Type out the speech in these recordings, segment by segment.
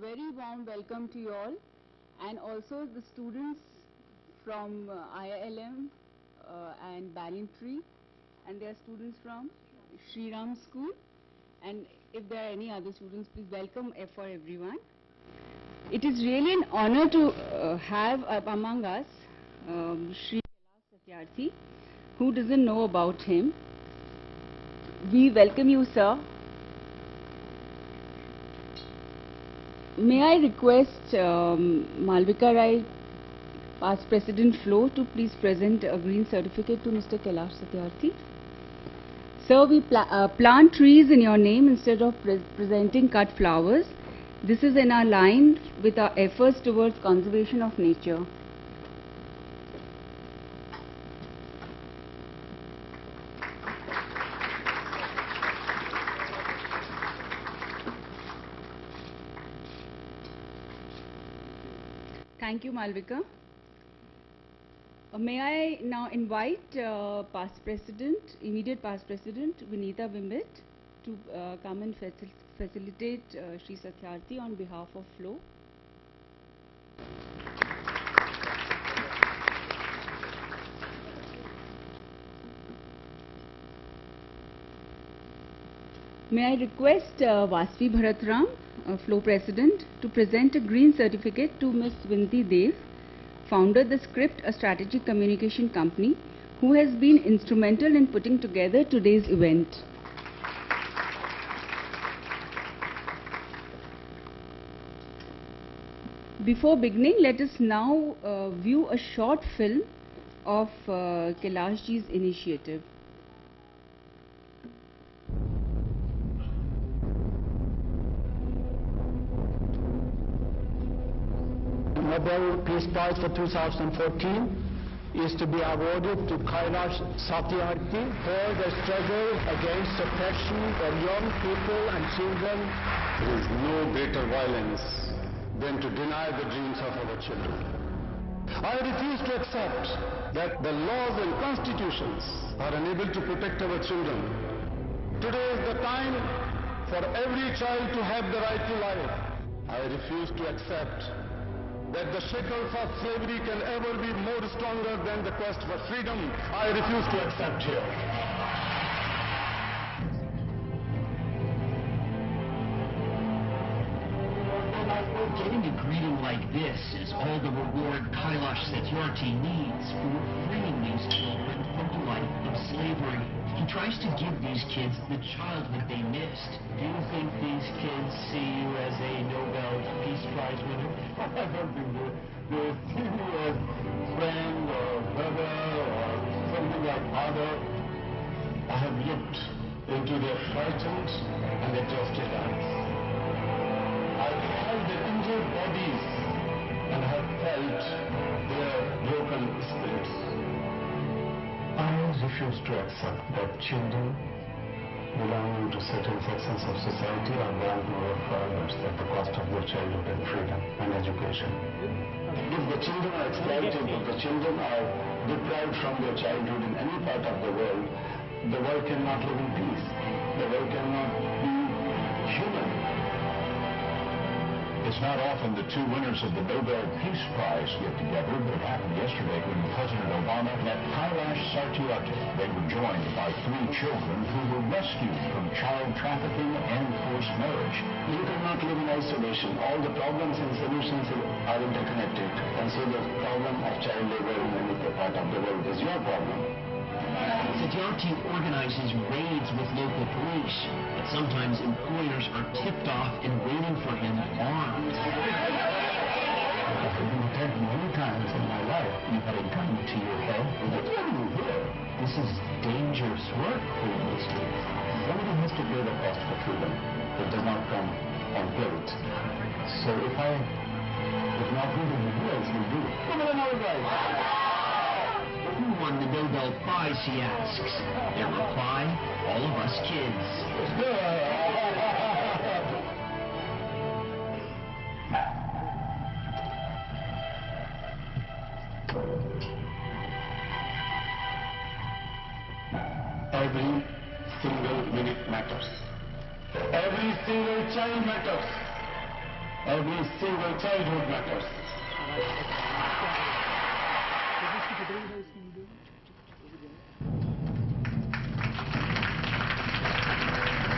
very warm welcome to you all, and also the students from IILM and Banyan Tree, and there are students from Sri Ram School, and if there are any other students, please welcome for everyone. It is really an honor to have among us Shri Kailash Satyarthi. Who doesn't know about him? We welcome you, sir. May I request Malvika Rai, past President FLO, to please present a green certificate to Mr. Kailash Satyarthi. Sir, we plant trees in your name instead of presenting cut flowers. This is in our line with our efforts towards conservation of nature. Thank you, Malvika. May I now invite past President, immediate past President, Vinita Vimbit, to come and facilitate Shri Satyarthi on behalf of FLO. May I request Vasvi Bharatram, FLO President, to present a green certificate to Ms. Vinti Dev, founder the Script, a strategic communication company, who has been instrumental in putting together today's event. Before beginning, let us now view a short film of Kailash ji's initiative. Nobel Peace Prize for 2014 is to be awarded to Kailash Satyarthi for the struggle against oppression of young people and children. There is no greater violence than to deny the dreams of our children. I refuse to accept that the laws and constitutions are unable to protect our children. Today is the time for every child to have the right to life. I refuse to accept that the shackles of slavery can ever be more stronger than the quest for freedom. I refuse to accept here. Getting a greeting like this is all the reward Kailash Satyarthi needs for freeing these children from the life of slavery. He tries to give these kids the childhood they missed. Do you think these kids see you as a Nobel Peace Prize winner? I don't think they see you as friend or brother or something like father. I have looked into their frightened and exhausted eyes. I've held their injured bodies and have felt their broken spirits. I refuse to accept that children belonging to certain sections of society are bound to work for others at the cost of their childhood and freedom and education. If the children are exploited, if the children are deprived from their childhood in any part of the world cannot live in peace. The world cannot be human. It's not often the two winners of the Nobel Peace Prize get together, but it happened yesterday when President Obama met Kailash Satyarthi. They were joined by 3 children who were rescued from child trafficking and forced marriage. You cannot live in isolation. All the problems and solutions are interconnected. And so the problem of child labor in any part of the world is your problem. Satyarthi organizes raids with local police, but sometimes employers are tipped off and waiting for him armed. I've been attacked many times in my life. You had a gun to your head. What are you here? This is dangerous work for the streets. Somebody has to pay the cost for freedom. It does not come unbuilt. So if not freedom, who else will do it? Come on, all right. Who won the Nobel Prize, he asks. Their reply, all of us kids. Every single minute matters. Every single child matters. every single childhood matters.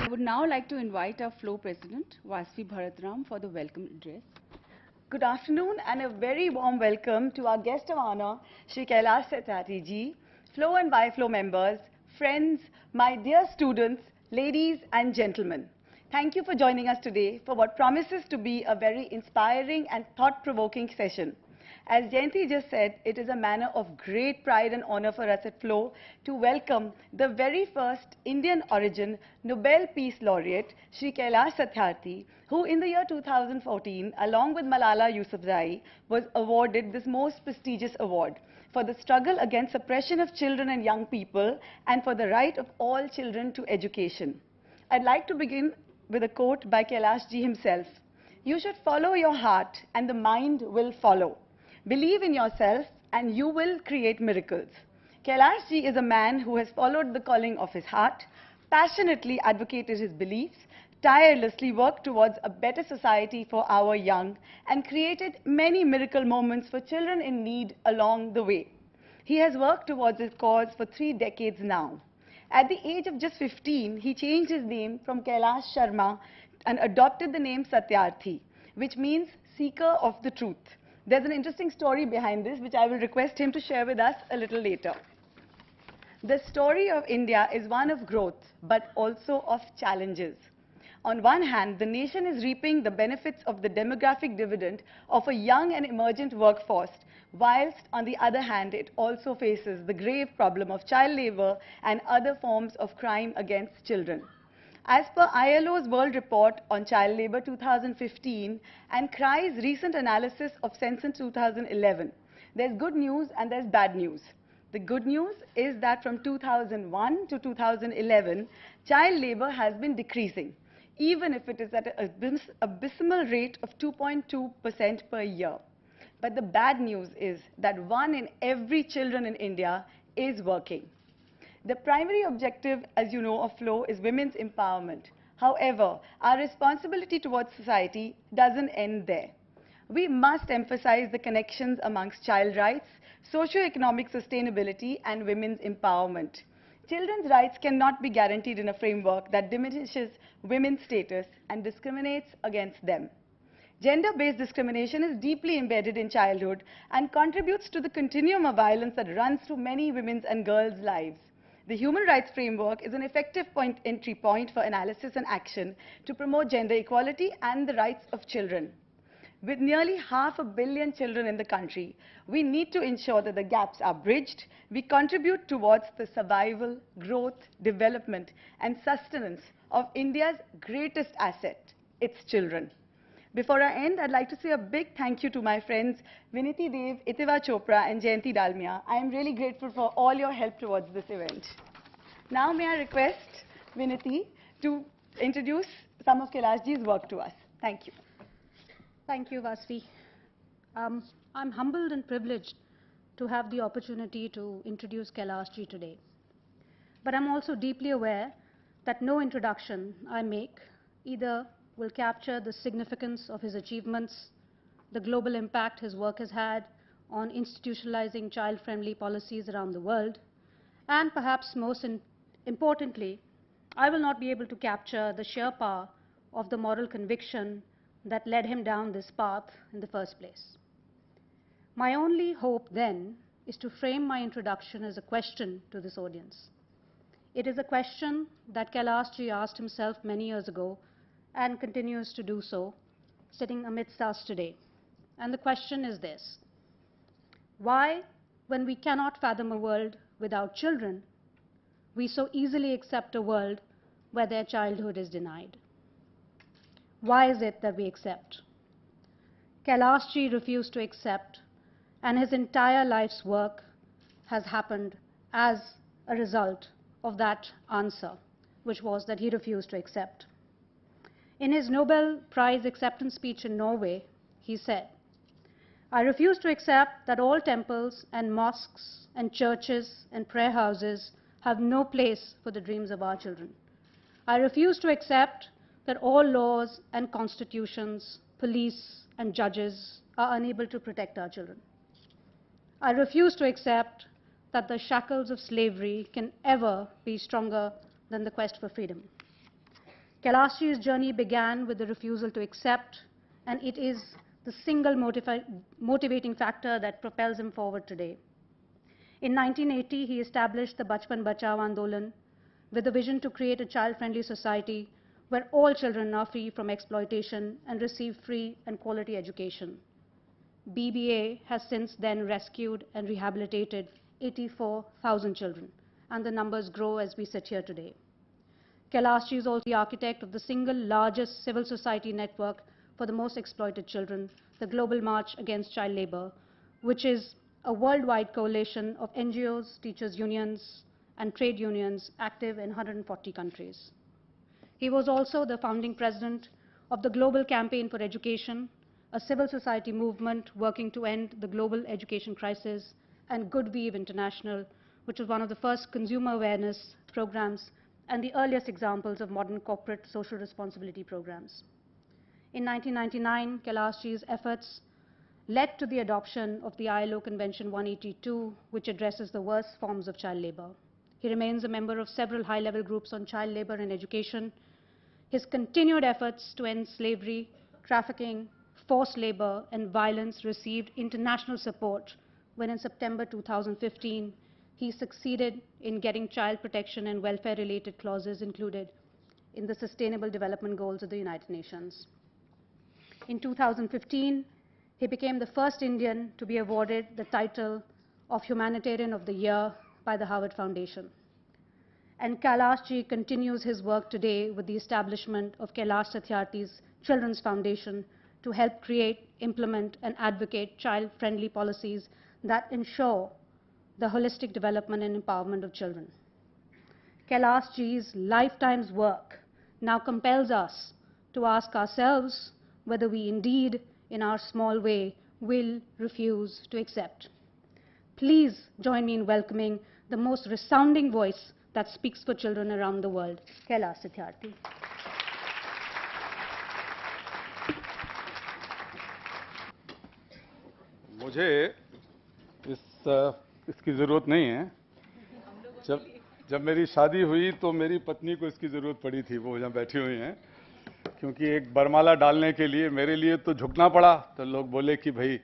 I would now like to invite our FLO President, Vasvi Bharatram, for the welcome address. Good afternoon and a very warm welcome to our guest of honor, Shri Kailash Satyarthi ji, FLO and BiFLO members, friends, my dear students, ladies and gentlemen. Thank you for joining us today for what promises to be a very inspiring and thought-provoking session. As Jayanti just said, it is a matter of great pride and honor for us at FLO to welcome the very first Indian origin Nobel Peace Laureate, Shri Kailash Satyarthi, who in the year 2014, along with Malala Yousafzai, was awarded this most prestigious award for the struggle against suppression of children and young people and for the right of all children to education. I'd like to begin with a quote by Kailash ji himself. "You should follow your heart and the mind will follow. Believe in yourself and you will create miracles." Kailash ji is a man who has followed the calling of his heart, passionately advocated his beliefs, tirelessly worked towards a better society for our young, and created many miracle moments for children in need along the way. He has worked towards his cause for 3 decades now. At the age of just 15, he changed his name from Kailash Sharma and adopted the name Satyarthi, which means seeker of the truth. There's an interesting story behind this, which I will request him to share with us a little later. The story of India is one of growth, but also of challenges. On one hand, the nation is reaping the benefits of the demographic dividend of a young and emergent workforce, whilst on the other hand, it also faces the grave problem of child labor and other forms of crime against children. As per ILO's World Report on Child Labor 2015 and CRI's recent analysis of Census 2011, there's good news and there's bad news. The good news is that from 2001 to 2011, child labor has been decreasing, even if it is at an abysmal rate of 2.2% per year. But the bad news is that 1 in every children in India is working. The primary objective, as you know, of FLO is women's empowerment. However, our responsibility towards society doesn't end there. We must emphasize the connections amongst child rights, socio-economic sustainability, and women's empowerment. Children's rights cannot be guaranteed in a framework that diminishes women's status and discriminates against them. Gender-based discrimination is deeply embedded in childhood and contributes to the continuum of violence that runs through many women's and girls' lives. The human rights framework is an effective entry point for analysis and action to promote gender equality and the rights of children. With nearly 500 million children in the country, we need to ensure that the gaps are bridged. We contribute towards the survival, growth, development, and sustenance of India's greatest asset, its children. Before I end, I'd like to say a big thank you to my friends Viniti Dev, Itiva Chopra, and Jayanti Dalmia. I am really grateful for all your help towards this event. Now may I request Viniti to introduce some of Kailash ji's work to us. Thank you. Thank you, Vasvi. I'm humbled and privileged to have the opportunity to introduce Kailash ji today. But I'm also deeply aware that no introduction I make either will capture the significance of his achievements, the global impact his work has had on institutionalizing child-friendly policies around the world, and perhaps most importantly, I will not be able to capture the sheer power of the moral conviction that led him down this path in the first place. My only hope then is to frame my introduction as a question to this audience. It is a question that Kailash ji asked himself many years ago and continues to do so, sitting amidst us today. And the question is this: why, when we cannot fathom a world without children, we so easily accept a world where their childhood is denied? Why is it that we accept? Kailash ji refused to accept, and his entire life's work has happened as a result of that answer, which was that he refused to accept. In his Nobel Prize acceptance speech in Norway, he said, "I refuse to accept that all temples and mosques and churches and prayer houses have no place for the dreams of our children. I refuse to accept that all laws and constitutions police, and judges are unable to protect our children. I refuse to accept that the shackles of slavery can ever be stronger than the quest for freedom. Kailashji's journey began with the refusal to accept, and it is the single motivating factor that propels him forward today. In 1980, he established the Bachpan Bachao Andolan with a vision to create a child-friendly society where all children are free from exploitation and receive free and quality education. BBA has since then rescued and rehabilitated 84,000 children, and the numbers grow as we sit here today. Kailashji is also the architect of the single largest civil society network for the most exploited children, the Global March Against Child Labor, which is a worldwide coalition of NGOs, teachers' unions, and trade unions active in 140 countries. He was also the founding president of the Global Campaign for Education, a civil society movement working to end the global education crisis, and Good Weave International, which was one of the first consumer awareness programs and the earliest examples of modern corporate social responsibility programs. In 1999, Kailashji's efforts led to the adoption of the ILO Convention 182, which addresses the worst forms of child labor. He remains a member of several high-level groups on child labor and education. His continued efforts to end slavery, trafficking, forced labor, and violence received international support when in September 2015, he succeeded in getting child protection and welfare-related clauses included in the Sustainable Development Goals of the United Nations. In 2015, he became the first Indian to be awarded the title of Humanitarian of the Year by the Harvard Foundation. And Kailashji continues his work today with the establishment of Kailash Satyarthi's Children's Foundation to help create, implement, and advocate child-friendly policies that ensure the holistic development and empowerment of children. Kailashji's lifetime's work now compels us to ask ourselves whether we indeed, in our small way, will refuse to accept. Please join me in welcoming the most resounding voice that speaks for children around the world, Kailash Satyarthi. मुझे इसकी ज़रूरत नहीं है। जब मेरी शादी हुई तो मेरी पत्नी को इसकी ज़रूरत पड़ी थी, वो यहाँ बैठी हुई हैं, क्योंकि एक बरमाला डालने के लिए मेरे लिए तो झुकना पड़ा। तो लोग बोले कि भाई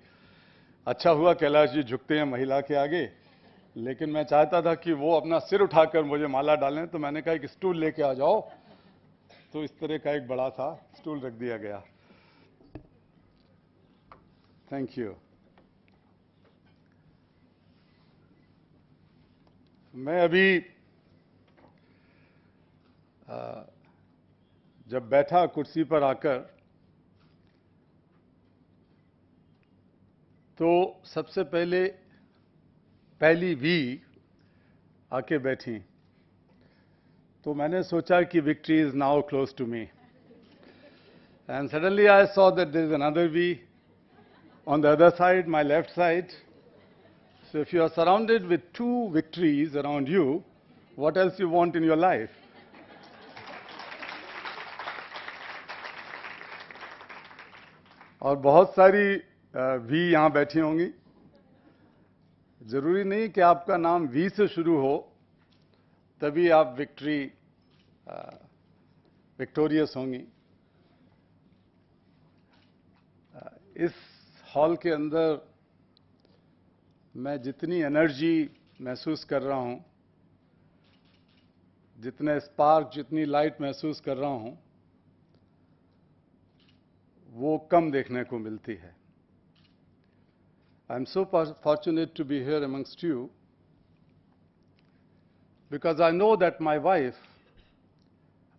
अच्छा हुआ कैलाश जी झुकते हैं महिला के आगे, लेकिन मैं चाहता था कि वो अपना सिर उठाकर मुझे माला डालें, तो मैंने कहा एक स्टूल लेके आ जाओ। तो इस तरह का एक बड़ा सा स्टूल रख दिया गया। Thank you. मैं अभी जब बैठा कुर्सी पर आकर, तो सबसे पहली वी आके बैठी, तो मैंने सोचा कि victory is now close to me, and suddenly I saw that there is another V on the other side, my left side. So if you are surrounded with two victories around you, what else you want in your life? और बहुत सारी we यहाँ बैठी होंगी. जरूरी नहीं कि आपका नाम वी से शुरू हो तभी आप विक्टोरियस होंगी. इस हॉल के अंदर मैं जितनी एनर्जी महसूस कर रहा हूं, जितने स्पार्क, जितनी लाइट महसूस कर रहा हूं, वो कम देखने को मिलती है. I am so fortunate to be here amongst you because I know that my wife,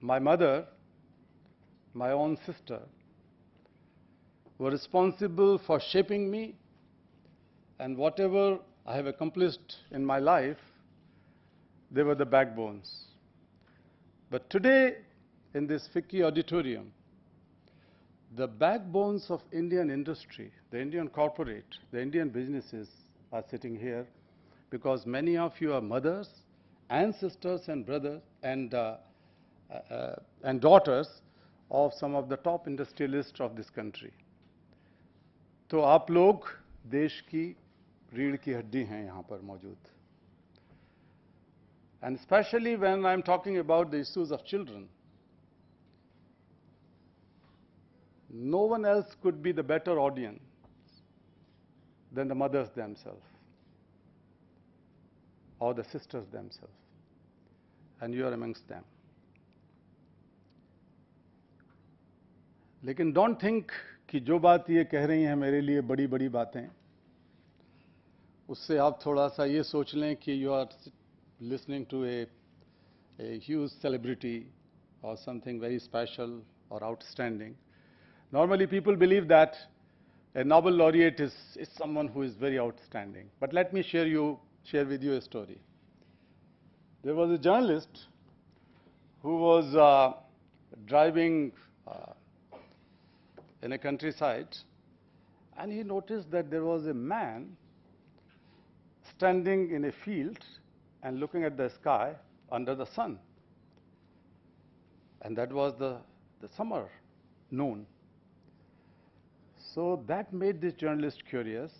my mother, my own sister were responsible for shaping me, and whatever I have accomplished in my life, they were the backbones. But today, in this Ficci auditorium, the backbones of Indian industry, the Indian corporate, the Indian businesses are sitting here, because many of you are mothers and sisters and brothers and daughters of some of the top industrialists of this country. तो आप लोग देश की रीढ़ की हड्डी हैं यहाँ पर मौजूद. And especially when I'm talking about the issues of children, no one else could be the better audience than the mothers themselves or the sisters themselves. And you are amongst them. लेकिन don't think कि जो बात ये कह रही हैं मेरे लिए बड़ी बड़ी बातें, उससे आप थोड़ा सा ये सोच लें कि you are listening to a huge celebrity or something very special or outstanding. Normally people believe that a Nobel laureate is someone who is very outstanding. But let me share with you a story. There was a journalist who was driving in a countryside, and he noticed that there was a man standing in a field and looking at the sky under the sun. And that was the summer noon. So that made this journalist curious.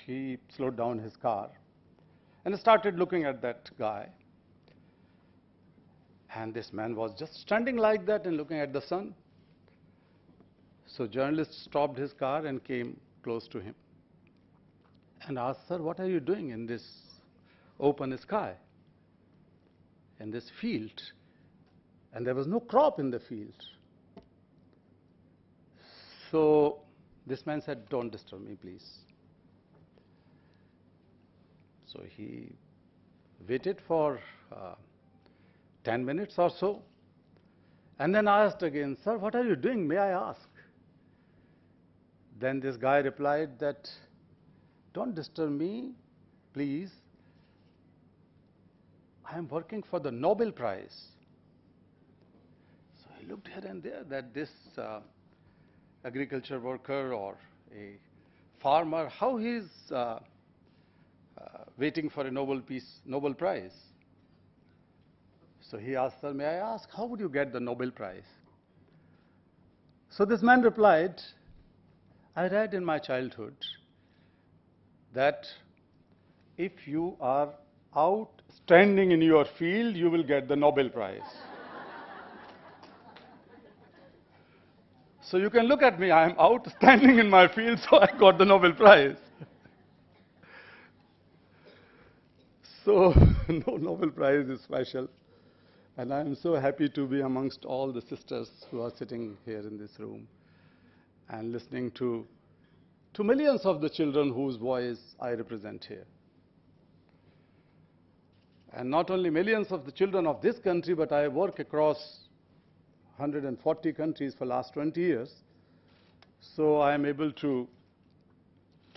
He slowed down his car and started looking at that guy. And this man was just standing like that and looking at the sun. So journalist stopped his car and came close to him and asked, "Sir, what are you doing in this open sky, in this field?" And there was no crop in the field. So this man said, "Don't disturb me, please." So he waited for 10 minutes or so, and then asked again, "Sir, what are you doing? May I ask?" Then this guy replied that, "Don't disturb me, please. I am working for the Nobel Prize." So he looked here and there that this agriculture worker or a farmer, how he is waiting for a Nobel Prize. So he asked, "Sir, may I ask, how would you get the Nobel Prize?" So this man replied, "I read in my childhood that if you are outstanding in your field, you will get the Nobel Prize." So you can look at me, I am outstanding in my field, so I got the Nobel Prize. So no Nobel Prize is special. And I am so happy to be amongst all the sisters who are sitting here in this room and listening to millions of the children whose voice I represent here. And not only millions of the children of this country, but I work across 140 countries for the last 20 years. So I am able to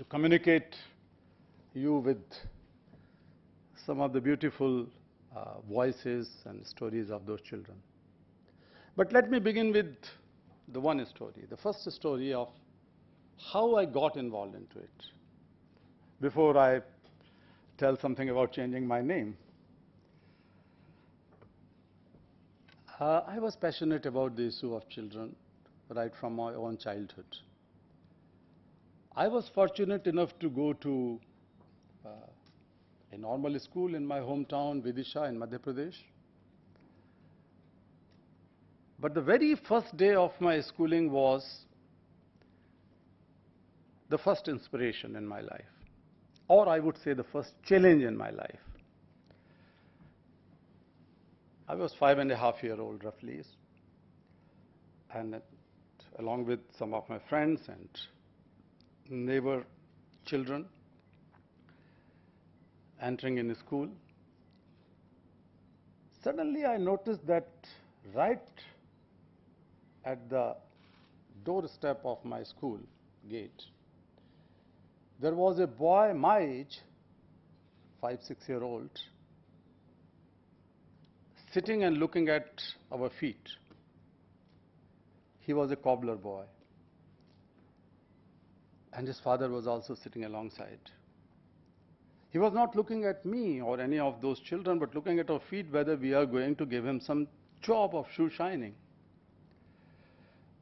communicate you with some of the beautiful voices and stories of those children. But let me begin with the one story, the first story of how I got involved into it, before I tell something about changing my name. I was passionate about the issue of children right from my own childhood. I was fortunate enough to go to a normal school in my hometown, Vidisha in Madhya Pradesh. But the very first day of my schooling was the first inspiration in my life, or I would say the first challenge in my life. I was 5.5-year-old roughly, and along with some of my friends and neighbor children entering in school, suddenly I noticed that right at the doorstep of my school gate, there was a boy my age, 5-6-year-old, sitting and looking at our feet. He was a cobbler boy, and his father was also sitting alongside. He was not looking at me or any of those children, but looking at our feet, whether we are going to give him some job of shoe shining.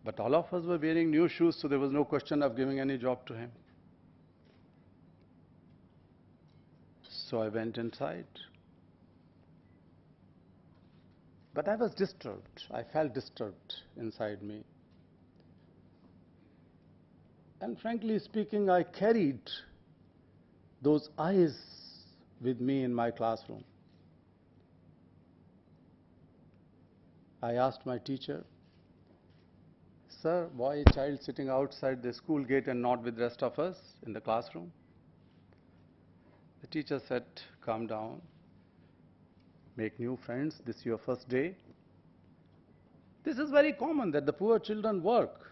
But all of us were wearing new shoes, so there was no question of giving any job to him. So I went inside. But I was disturbed. I felt disturbed inside me. And frankly speaking, I carried those eyes with me in my classroom. I asked my teacher, "Sir, why a child sitting outside the school gate and not with the rest of us in the classroom?" The teacher said, "Calm down, make new friends, this is your first day." This is very common that the poor children work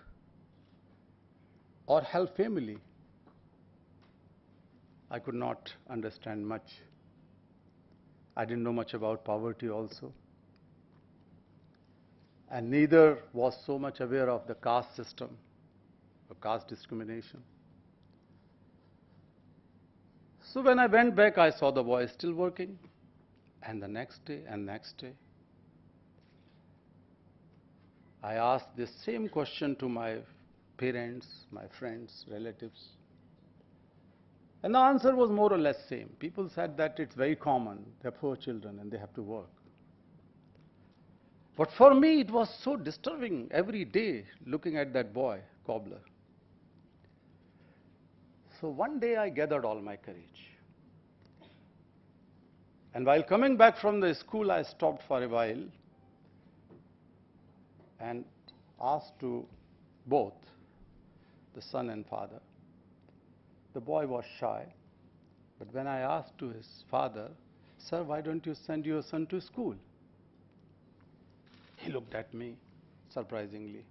or help family. I could not understand much. I didn't know much about poverty also. And neither was so much aware of the caste system or caste discrimination. So when I went back, I saw the boy still working, and the next day and next day. I asked this same question to my parents, my friends, relatives. And the answer was more or less same. People said that it's very common, they're poor children and they have to work. But for me, it was so disturbing every day looking at that boy, cobbler. So one day I gathered all my courage. And while coming back from the school, I stopped for a while and asked to both, the son and father. The boy was shy, but when I asked to his father, "Sir, why don't you send your son to school?" He looked at me, surprisingly.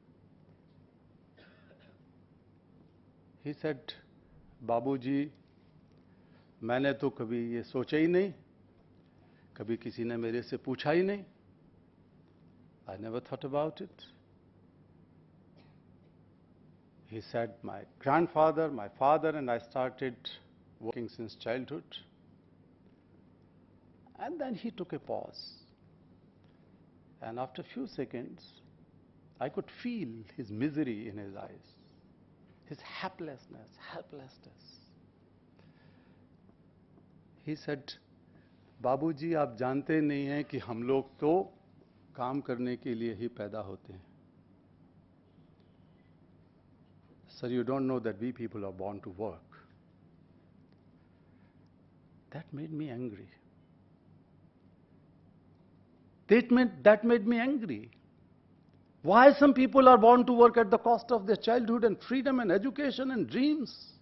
He said, "बाबूजी, मैंने तो कभी ये सोचा ही नहीं, कभी किसी ने मेरे से पूछा ही नहीं. I never thought about it." He said, "My grandfather, my father, and I started working since childhood." And then he took a pause. And after a few seconds, I could feel his misery in his eyes, his helplessness. He said, "बाबूजी, आप जानते नहीं हैं कि हम लोग तो काम करने के लिए ही पैदा होते हैं. Sir, you don't know that we people are born to work." That made me angry. That made me angry. Why some people are born to work at the cost of their childhood and freedom and education and dreams?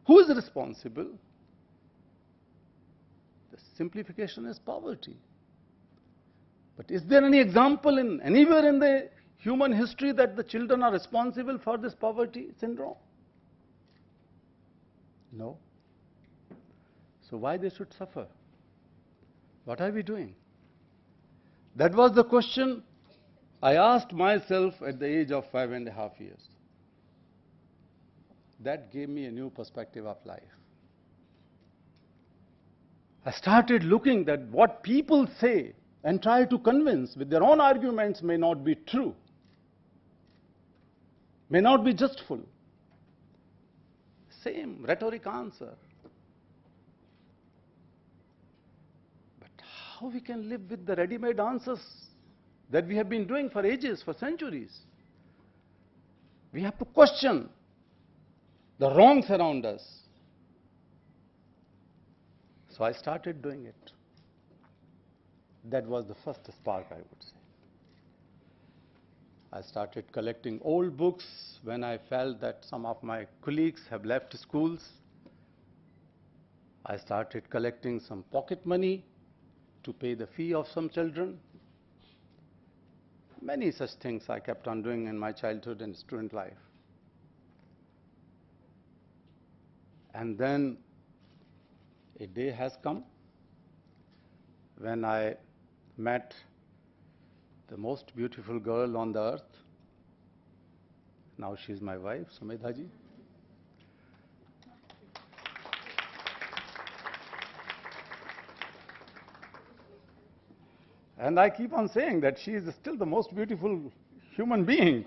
Who is responsible? The simplification is poverty. But is there any example anywhere in the human history that the children are responsible for this poverty syndrome? No. So why they should suffer? What are we doing? That was the question I asked myself at the age of 5.5 years. That gave me a new perspective of life. I started looking at what people say and try to convince with their own arguments may not be true, may not be justful. Same rhetoric answer. But how we can live with the ready-made answers that we have been doing for ages, for centuries? We have to question the wrongs around us. So I started doing it. That was the first spark, I would say. I started collecting old books when I felt that some of my colleagues have left schools. I started collecting some pocket money to pay the fee of some children. Many such things I kept on doing in my childhood and student life. And then a day has come when I met the most beautiful girl on the earth. Now she's my wife, Sumedha ji. And I keep on saying that she is still the most beautiful human being.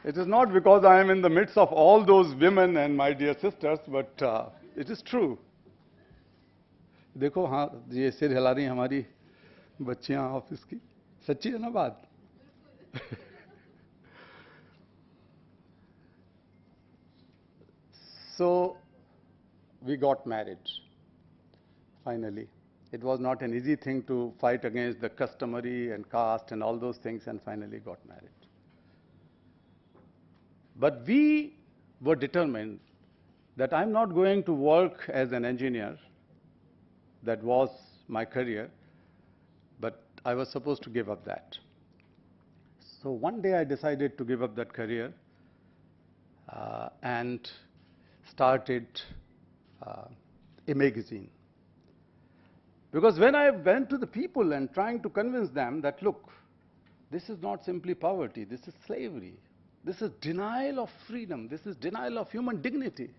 It is not because I am in the midst of all those women and my dear sisters, but it is true. देखो हाँ ये सिर हिला रही हमारी बच्चियां office की सच्ची है ना बात So we got married finally. It was not an easy thing to fight against the customary and caste and all those things, and finally got married. But we were determined that I'm not going to work as an engineer. That was my career, but I was supposed to give up that. So one day I decided to give up that career and started a magazine. Because when I went to the people and trying to convince them that, look, this is not simply poverty, this is slavery. This is denial of freedom. This is denial of human dignity.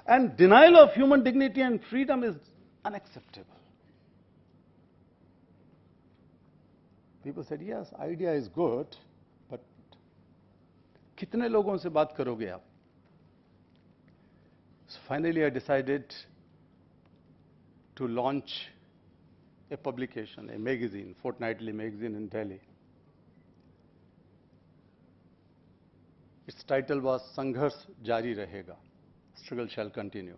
And denial of human dignity and freedom is unacceptable. People said, yes, idea is good, but कितने लोगों से बात करोगे आप? So finally I decided to launch a publication, a magazine, fortnightly magazine in Delhi. Its title was Sangharsh Jari Rahega, Struggle Shall Continue.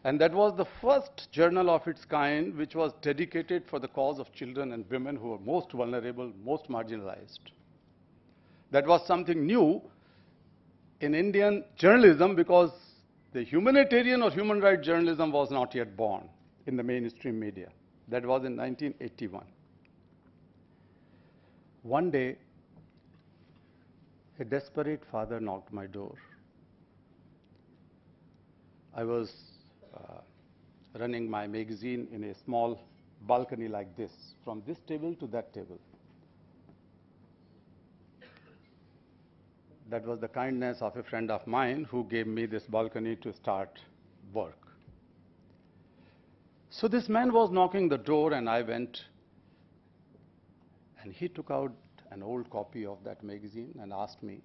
And that was the first journal of its kind which was dedicated for the cause of children and women who were most vulnerable, most marginalized. That was something new in Indian journalism because the humanitarian or human rights journalism was not yet born in the mainstream media. That was in 1981. One day, a desperate father knocked my door. I was running my magazine in a small balcony like this, from this table to that table. That was the kindness of a friend of mine who gave me this balcony to start work. So this man was knocking the door and I went and he took out an old copy of that magazine and asked me,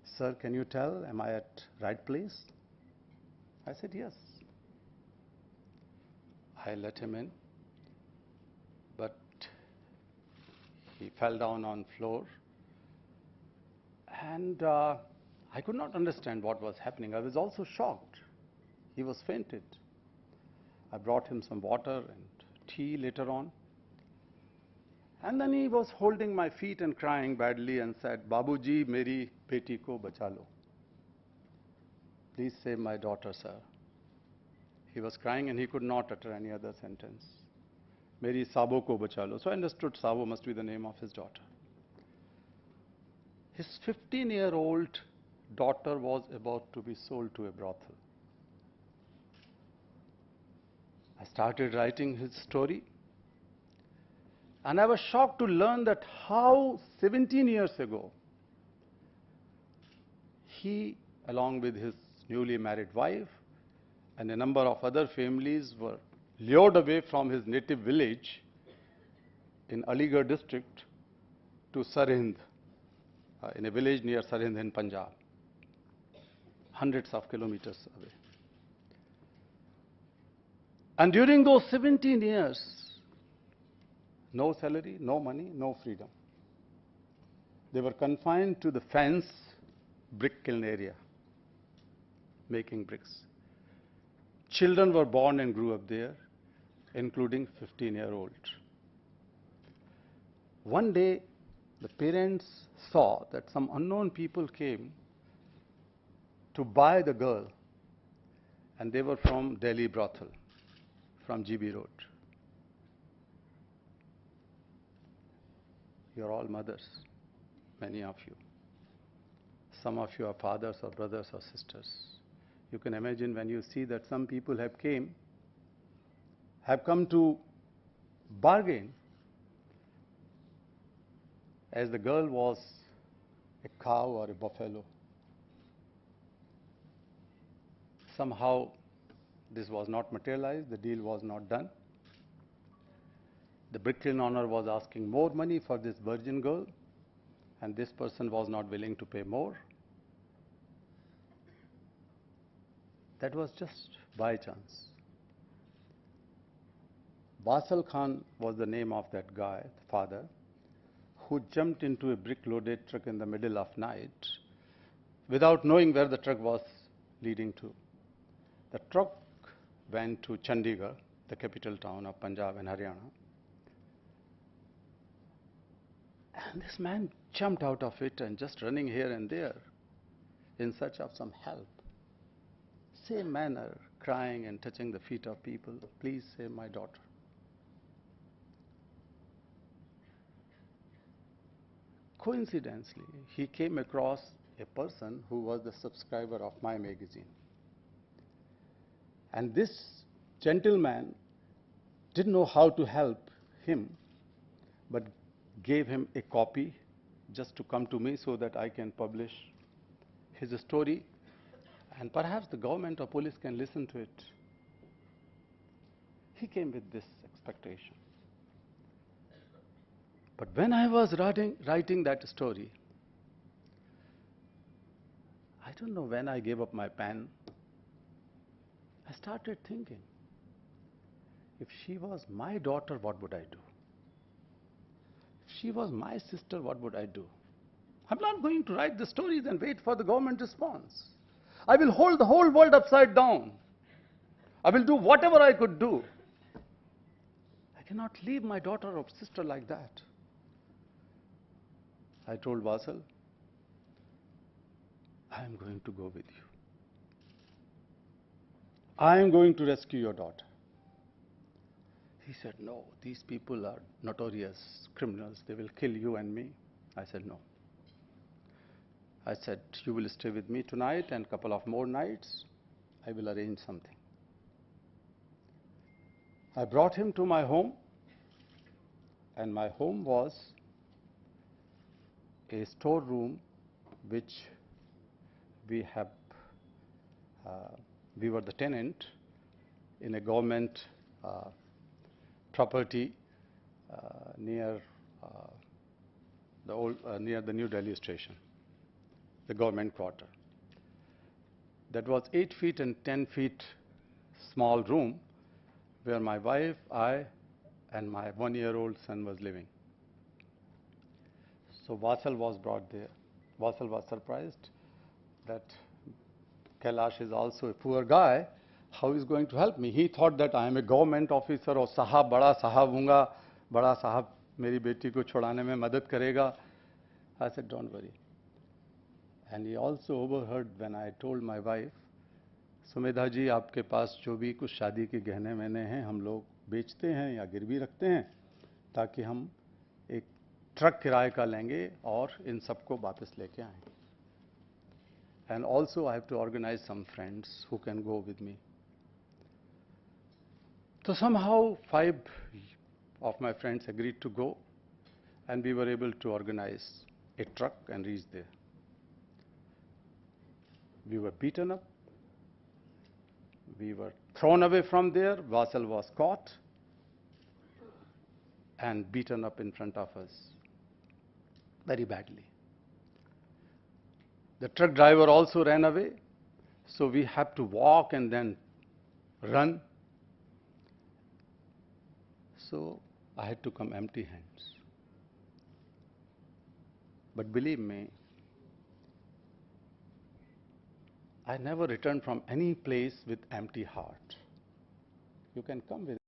"Sir, can you tell, am I at right place?" I said, "Yes." I let him in, but he fell down on floor and I could not understand what was happening. I was also shocked. He was fainted. I brought him some water and tea later on. And then he was holding my feet and crying badly and said, "Babuji, meri beti ko bacha lo. Please save my daughter, sir." He was crying and he could not utter any other sentence. Meri Sabo ko bacha lo. So I understood Sabo must be the name of his daughter. His 15-year-old daughter was about to be sold to a brothel. I started writing his story. And I was shocked to learn that how 17 years ago, he, along with his newly married wife and a number of other families, were lured away from his native village in Aligarh district to Sirhind, in a village near Sirhind in Punjab, hundreds of kilometers away. And during those 17 years, no salary, no money, no freedom. They were confined to the fence brick kiln area, making bricks. Children were born and grew up there, including 15-year-old. One day, the parents saw that some unknown people came to buy the girl, and they were from Delhi brothel, from GB Road. You're all mothers, many of you. Some of you are fathers or brothers or sisters. You can imagine when you see that some people have come to bargain, as the girl was a cow or a buffalo. Somehow this was not materialized, the deal was not done. The bricklayer owner was asking more money for this virgin girl, and this person was not willing to pay more. That was just by chance. Basal Khan was the name of that guy, the father, who jumped into a brick-loaded truck in the middle of night without knowing where the truck was leading to. The truck went to Chandigarh, the capital town of Punjab and Haryana. And this man jumped out of it and just running here and there in search of some help. Same manner, crying and touching the feet of people, please save my daughter. Coincidentally, he came across a person who was the subscriber of my magazine. And this gentleman didn't know how to help him, but gave him a copy just to come to me so that I can publish his story, and perhaps the government or police can listen to it. He came with this expectation. But when I was writing that story, I don't know when I gave up my pen, I started thinking, if she was my daughter, what would I do? If she was my sister, what would I do? I'm not going to write the stories and wait for the government response. I will hold the whole world upside down. I will do whatever I could do. I cannot leave my daughter or sister like that. I told Vasal, I am going to go with you. I am going to rescue your daughter. He said, no, these people are notorious criminals. They will kill you and me. I said, no. I said, you will stay with me tonight and a couple of more nights. I will arrange something. I brought him to my home, and my home was a storeroom which we were the tenant in a government property near the New Delhi station, the government quarter. That was 8 feet and 10 feet small room where my wife, I, and my 1-year-old son was living. So Vasal was brought there. Vasal was surprised that Kailash is also a poor guy. How is going to help me? He thought that I am a government officer or sahab, bada sahab hoonga, bada sahab meri beti ko chhodane mein madad karega. I said, don't worry. And he also overheard when I told my wife, Sumedha जी आपके पास जो भी कुछ शादी के गहने मैंने हैं हम लोग बेचते हैं या गिरवी रखते हैं ताकि हम एक ट्रक किराए का लेंगे और इन सबको वापस लेके आएं. And also I have to organize some friends who can go with me. So somehow 5 of my friends agreed to go, and we were able to organize a truck and reach there. We were beaten up. We were thrown away from there. Vasal was caught and beaten up in front of us very badly. The truck driver also ran away, so we had to walk and then run. So I had to come empty hands. But believe me, I never returned from any place with empty heart. You can come with